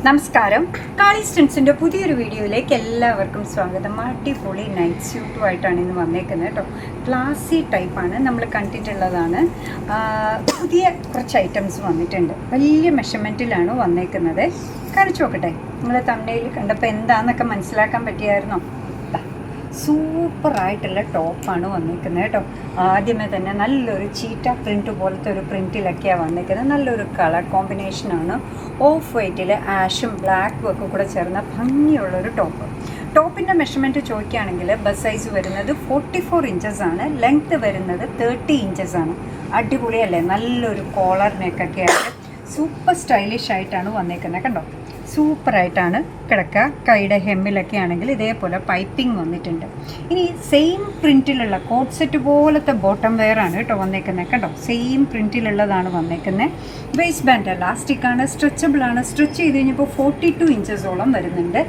നമസ്കാരം. കാളി സ്റ്റൻസിൻ്റെ പുതിയൊരു വീഡിയോയിലേക്ക് എല്ലാവർക്കും സ്വാഗതം. അടിപൊളി നൈറ്റ് സ്യൂട്ടുമായിട്ടാണ് ഇന്ന് വന്നേക്കുന്നത് കേട്ടോ. ക്ലാസി ടൈപ്പാണ്, നമ്മൾ കണ്ടിട്ടുള്ളതാണ്. പുതിയ കുറച്ച് ഐറ്റംസ് വന്നിട്ടുണ്ട്. വലിയ മെഷർമെൻറ്റിലാണ് വന്നേക്കുന്നത്. കാണിച്ചു നോക്കട്ടെ. നിങ്ങൾ തമിഴിൽ കണ്ടപ്പോൾ എന്താണെന്നൊക്കെ മനസ്സിലാക്കാൻ പറ്റിയായിരുന്നോ? സൂപ്പറായിട്ടുള്ള ടോപ്പാണ് വന്നിരിക്കുന്നത് കേട്ടോ. ആദ്യമേ തന്നെ നല്ലൊരു ചീറ്റ പ്രിൻറ്റ് പോലത്തെ ഒരു പ്രിൻറ്റിലൊക്കെയാണ് വന്നിരിക്കുന്നത്. നല്ലൊരു കളർ കോമ്പിനേഷനാണ്. ഓഫ് വൈറ്റിൽ ആഷും ബ്ലാക്കും ഒക്കെ കൂടെ ചേർന്ന ഭംഗിയുള്ളൊരു ടോപ്പ്. ടോപ്പിൻ്റെ മെഷർമെൻറ്റ് ചോദിക്കുകയാണെങ്കിൽ ബസ് സൈസ് വരുന്നത് 44 ഇഞ്ചസ് ആണ്. ലെങ്ത്ത് വരുന്നത് 30 ഇഞ്ചസ് ആണ്. അടിപൊളിയല്ലേ? നല്ലൊരു കോളർ നെക്കൊക്കെ ആയിട്ട് സൂപ്പർ സ്റ്റൈലിഷ് ആയിട്ടാണ് വന്നേക്കുന്നത് കണ്ടോ. സൂപ്പറായിട്ടാണ് കിടക്കുക. കൈയുടെ ഹെമ്മിലൊക്കെ ആണെങ്കിൽ ഇതേപോലെ പൈപ്പിംഗ് വന്നിട്ടുണ്ട്. ഇനി സെയിം പ്രിൻറ്റിലുള്ള കോട്ട് സെറ്റ് പോലത്തെ ബോട്ടം വെയറാണ് കേട്ടോ വന്നേക്കുന്നത് കണ്ടോ. സെയിം പ്രിൻറ്റിലുള്ളതാണ് വന്നേക്കുന്നത്. വേസ്റ്റ് ബാൻഡ് എലാസ്റ്റിക്കാണ്, സ്ട്രെച്ചബിളാണ്. സ്ട്രെച്ച് ചെയ്ത് കഴിഞ്ഞപ്പോൾ 42 ഇഞ്ചസോളം വരുന്നുണ്ട്.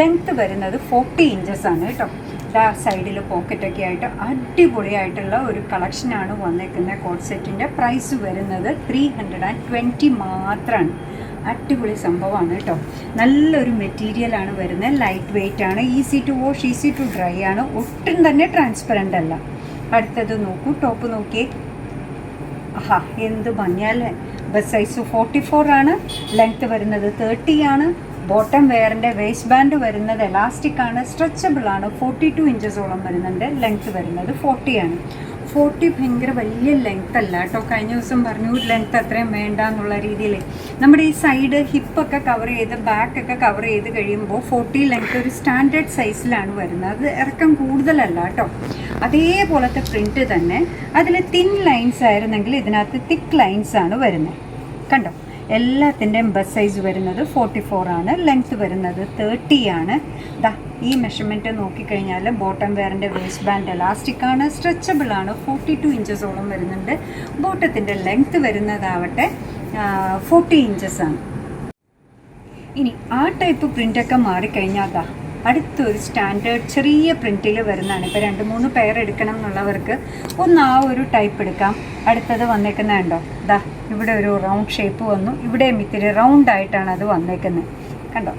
ലെങ്ത്ത് വരുന്നത് 40 ഇഞ്ചസ് ആണ് കേട്ടോ. സൈഡിൽ പോക്കറ്റൊക്കെ ആയിട്ട് അടിപൊളിയായിട്ടുള്ള ഒരു കളക്ഷനാണ് വന്നേക്കുന്നത്. കോട്ട് സെറ്റിൻ്റെ പ്രൈസ് വരുന്നത് 320 മാത്രമാണ്. അടിപൊളി സംഭവമാണ് കേട്ടോ. നല്ലൊരു മെറ്റീരിയലാണ് വരുന്നത്. ലൈറ്റ് വെയ്റ്റ് ആണ്. Easy to wash, easy to dry ആണ്. ഒട്ടും തന്നെ ട്രാൻസ്പെറൻ്റ് അല്ല. അടുത്തത് നോക്കൂ, ടോപ്പ് നോക്കിയേ. ആഹാ, എന്ത് ഭംഗിയല്ലേ. ബസ് സൈസ് 44 ആണ്. ലെങ്ത്ത് വരുന്നത് 30 ആണ്. ബോട്ടം വെയറിൻ്റെ വേസ്റ്റ് ബാൻഡ് വരുന്നത് എലാസ്റ്റിക് ആണ്, സ്ട്രെച്ചബിൾ ആണ്. 42 ഇഞ്ചസോളം വരുന്നുണ്ട്. ലെങ്ത്ത് വരുന്നത് 40 ആണ്. 40 ഭയങ്കര വലിയ ലെങ്ത്ത് അല്ല കേട്ടോ. കഴിഞ്ഞ ദിവസം പറഞ്ഞു ലെങ്ത്ത് അത്രയും വേണ്ട എന്നുള്ള രീതിയിൽ. നമ്മുടെ ഈ സൈഡ് ഹിപ്പൊക്കെ കവർ ചെയ്ത് ബാക്കൊക്കെ കവർ ചെയ്ത് കഴിയുമ്പോൾ 40 ലെങ്ത്ത് ഒരു സ്റ്റാൻഡേർഡ് സൈസിലാണ് വരുന്നത്. അത് ഇറക്കം കൂടുതലല്ല കേട്ടോ. അതേപോലത്തെ പ്രിൻറ്റ് തന്നെ. അതിൽ തിൻ ലൈൻസ് ആയിരുന്നെങ്കിൽ ഇതിനകത്ത് തിക്ക് ലൈൻസ് ആണ് വരുന്നത് കണ്ടോ. എല്ലാത്തിൻ്റെയും ബസ് സൈസ് വരുന്നത് 44 ആണ്. ലെങ്ത്ത് വരുന്നത് 30 ആണ്. ഈ മെഷർമെൻറ്റ് നോക്കിക്കഴിഞ്ഞാൽ ബോട്ടം വെയറിൻ്റെ വേസ്റ്റ് ബാൻഡ് എലാസ്റ്റിക് ആണ്, സ്ട്രെച്ചബിൾ ആണ്. 42 ഇഞ്ചസോളം വരുന്നുണ്ട്. ബോട്ടത്തിൻ്റെ ലെങ്ത്ത് വരുന്നതാവട്ടെ 40 ഇഞ്ചസ് ആണ്. ഇനി ആ ടൈപ്പ് പ്രിൻ്റൊക്കെ മാറിക്കഴിഞ്ഞാൽ അടുത്തൊരു സ്റ്റാൻഡേർഡ് ചെറിയ പ്രിൻറ്റിൽ വരുന്നതാണ്. ഇപ്പോൾ 2-3 പെയർ എടുക്കണം എന്നുള്ളവർക്ക് ഒന്ന് ആ ഒരു ടൈപ്പ് എടുക്കാം. അടുത്തത് വന്നേക്കുന്നതുണ്ടോ, ഇവിടെ ഒരു റൗണ്ട് ഷേപ്പ് വന്നു. ഇവിടെയും ഇത്തിരി റൗണ്ടായിട്ടാണ് അത് വന്നേക്കുന്നത് കണ്ടോ.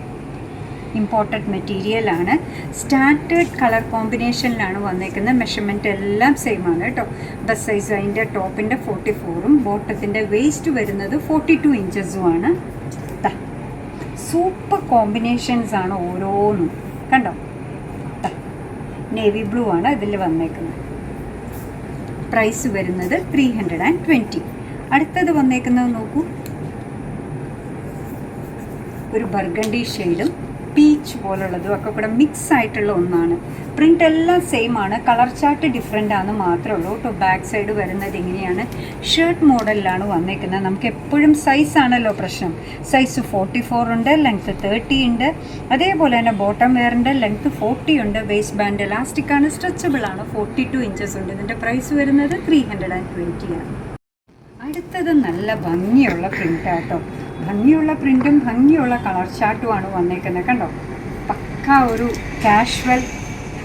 ഇമ്പോർട്ടഡ് മെറ്റീരിയലാണ്. സ്റ്റാൻഡേർഡ് കളർ കോമ്പിനേഷനിലാണ് വന്നേക്കുന്നത്. മെഷർമെൻറ്റ് എല്ലാം സെയിം ആണ് കേട്ടോ. ബസ് സൈസ് അതിൻ്റെ ടോപ്പിൻ്റെ 44ഉം ബോട്ടത്തിൻ്റെ വേസ്റ്റ് വരുന്നത് 42 ഇഞ്ചസുമാണ്. സൂപ്പർ കോമ്പിനേഷൻസ് ആണ് ഓരോന്നും കണ്ടോ. നേവി ബ്ലൂ ആണ് ഇതിൽ വന്നേക്കുന്നത്. പ്രൈസ് വരുന്നത് 320. അടുത്തത് വന്നേക്കുന്നത് നോക്കൂ, ഒരു ബർഗണ്ടി ഷെയ്ഡും പീച്ച് പോലുള്ളതും ഒക്കെ കൂടെ മിക്സ് ആയിട്ടുള്ള ഒന്നാണ്. പ്രിൻ്റ് എല്ലാം സെയിം ആണ്. കളർ ചാർട്ട് ഡിഫറെൻ്റ് ആണെന്ന് മാത്രമേ ഉള്ളൂ കേട്ടോ. ബാക്ക് സൈഡ് വരുന്നത് ഇങ്ങനെയാണ്. ഷർട്ട് മോഡലിലാണ് വന്നേക്കുന്നത്. നമുക്ക് എപ്പോഴും സൈസാണല്ലോ പ്രശ്നം. സൈസ് 44 ഉണ്ട്, ലെങ്ത്ത് 30 ഉണ്ട്. അതേപോലെ തന്നെ ബോട്ടം വെയറിൻ്റെ ലെങ്ത്ത് 40 ഉണ്ട്. വേസ്റ്റ് ബാൻഡ് എലാസ്റ്റിക് ആണ്, സ്ട്രെച്ചബിൾ ആണ്. 42 ഇഞ്ചസ് ഉണ്ട്. ഇതിൻ്റെ പ്രൈസ് വരുന്നത് 320 ആണ്. അടുത്തത് നല്ല ഭംഗിയുള്ള പ്രിൻ്റാട്ടോ. ഭംഗിയുള്ള പ്രിൻറ്റും ഭംഗിയുള്ള കളർ ചാർട്ടുമാണ് വന്നേക്കുന്നത് കണ്ടോ. പക്ക ഒരു കാഷ്വൽ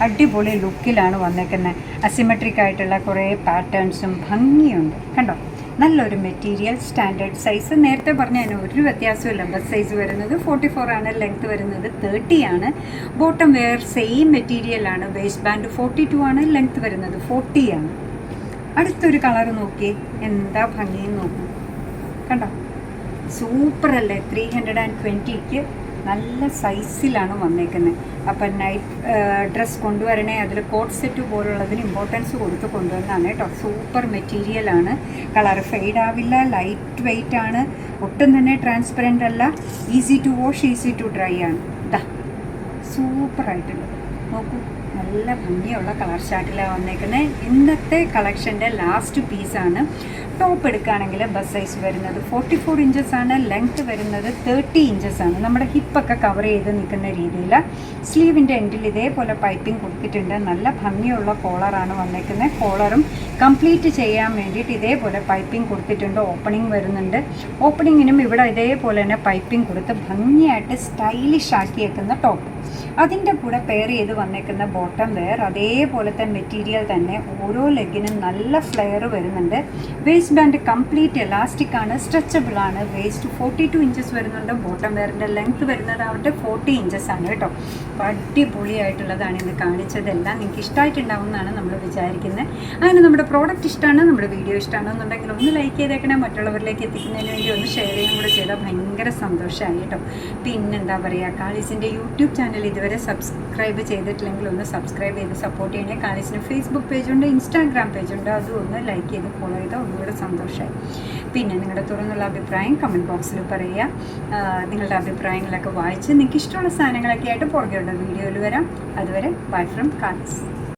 അടിപൊളി ലുക്കിലാണ് വന്നേക്കുന്നത്. അസിമെട്രിക് ആയിട്ടുള്ള കുറേ പാറ്റേൺസും ഭംഗിയുണ്ട് കണ്ടോ. നല്ലൊരു മെറ്റീരിയൽ, സ്റ്റാൻഡേർഡ് സൈസ്. നേരത്തെ പറഞ്ഞതിന് ഒരു വ്യത്യാസമില്ല. ബസ് സൈസ് വരുന്നത് 44 ആണ്. ലെങ്ത്ത് വരുന്നത് 30 ആണ്. ബോട്ടം വെയർ സെയിം മെറ്റീരിയലാണ്. വേസ്റ്റ് ബാൻഡ് 42 ആണ്. ലെങ്ത്ത് വരുന്നത് 40 ആണ്. അടുത്തൊരു കളർ നോക്കിയേ, എന്താ ഭംഗിയും നോക്കൂ കണ്ടോ. സൂപ്പറല്ലേ. 320ക്ക് നല്ല സൈസിലാണ് വന്നേക്കുന്നത്. അപ്പം നൈറ്റ് ഡ്രസ്സ് കൊണ്ടുവരണേ, അതിൽ കോട്ട് സെറ്റ് പോലുള്ളതിന് ഇമ്പോർട്ടൻസ് കൊടുത്ത് കൊണ്ടുവന്നാണ് കേട്ടോ. സൂപ്പർ മെറ്റീരിയലാണ്. കളർ ഫെയ്ഡ് ആവില്ല. ലൈറ്റ് വെയ്റ്റ് ആണ്. ഒട്ടും തന്നെ ട്രാൻസ്പെറൻ്റ് അല്ല. Easy to wash, easy to dry ആണ്. സൂപ്പറായിട്ടുള്ളത് നോക്കൂ. നല്ല ഭംഗിയുള്ള കളർ ചാർട്ടിലാണ് വന്നേക്കുന്നത്. ഇന്നത്തെ കളക്ഷൻ്റെ ലാസ്റ്റ് പീസാണ്. ടോപ്പ് എടുക്കുകയാണെങ്കിൽ ബസ് സൈസ് വരുന്നത് 44 ഇഞ്ചസ് ആണ്. ലെങ്ത്ത് വരുന്നത് 30 ഇഞ്ചസ് ആണ്. നമ്മുടെ ഹിപ്പൊക്കെ കവർ ചെയ്ത് നിൽക്കുന്ന രീതിയിൽ. സ്ലീവിൻ്റെ എൻഡിൽ ഇതേപോലെ പൈപ്പിംഗ് കൊടുത്തിട്ടുണ്ട്. നല്ല ഭംഗിയുള്ള കോളറാണ് വന്നേക്കുന്നത്. കോളറും കംപ്ലീറ്റ് ചെയ്യാൻ വേണ്ടിയിട്ട് ഇതേപോലെ പൈപ്പിംഗ് കൊടുത്തിട്ടുണ്ട്. ഓപ്പണിംഗ് വരുന്നുണ്ട്. ഓപ്പണിങ്ങിനും ഇവിടെ ഇതേപോലെ തന്നെ പൈപ്പിംഗ് കൊടുത്ത് ഭംഗിയായിട്ട് സ്റ്റൈലിഷ് ആക്കിയേക്കുന്ന ടോപ്പ്. അതിൻ്റെ കൂടെ പെയർ ചെയ്ത് വന്നേക്കുന്ന ബോട്ടം വെയർ അതേപോലത്തെ മെറ്റീരിയൽ തന്നെ ഓരോ ലെഗിനും നല്ല ഫ്ലെയർ വരുന്നുണ്ട്. വേസ്റ്റ് ബാൻഡ് കംപ്ലീറ്റ് എലാസ്റ്റിക് ആണ്, സ്ട്രെച്ചബിൾ ആണ്. വേസ്റ്റ് 42 ഇഞ്ചസ് വരുന്നുണ്ട്. ബോട്ടം വെയറിൻ്റെ ലെങ്ത് വരുന്നതാവട്ടെ 40 ഇഞ്ചസ് ആണ് കേട്ടോ. അപ്പോൾ അടിപൊളിയായിട്ടുള്ളതാണ് ഇന്ന് കാണിച്ചതെല്ലാം. നിങ്ങൾക്ക് ഇഷ്ടമായിട്ടുണ്ടാവും എന്നാണ് നമ്മൾ വിചാരിക്കുന്നത്. അങ്ങനെ നമ്മുടെ പ്രോഡക്റ്റ് ഇഷ്ടമാണ്, നമ്മുടെ വീഡിയോ ഇഷ്ടമാണെന്നുണ്ടെങ്കിൽ ഒന്ന് ലൈക്ക് ചെയ്തേക്കണേ. മറ്റുള്ളവരിലേക്ക് എത്തിക്കുന്നതിന് വേണ്ടി ഒന്ന് ഷെയർ ചെയ്യുകയും കൂടെ ചെയ്താൽ ഭയങ്കര സന്തോഷമായി കേട്ടോ. പിന്നെന്താ പറയുക, കാളീസിൻ്റെ യൂട്യൂബ് ചാനൽ ഇതുവരെ സബ്സ്ക്രൈബ് ചെയ്തിട്ടില്ലെങ്കിൽ ഒന്ന് സബ്സ്ക്രൈബ് ചെയ്ത് സപ്പോർട്ട് ചെയ്യണേ. കാളീസിന് ഫേസ്ബുക്ക് പേജുണ്ട്, ഇൻസ്റ്റാഗ്രാം പേജുണ്ട്, അതും ഒന്ന് ലൈക്ക് ചെയ്ത് ഫോളോ ചെയ്താൽ ഒന്നുകൂടെ സന്തോഷമായി. പിന്നെ നിങ്ങളുടെ തുറന്നുള്ള അഭിപ്രായം കമൻറ്റ് ബോക്സിൽ പറയുക. നിങ്ങളുടെ അഭിപ്രായങ്ങളൊക്കെ വായിച്ച് നിങ്ങൾക്ക് ഇഷ്ടമുള്ള സാധനങ്ങളൊക്കെ ആയിട്ട് പുറകെയുള്ള വീഡിയോയിൽ വരാം. അതുവരെ ബൈ ഫ്രം കാളീസ്.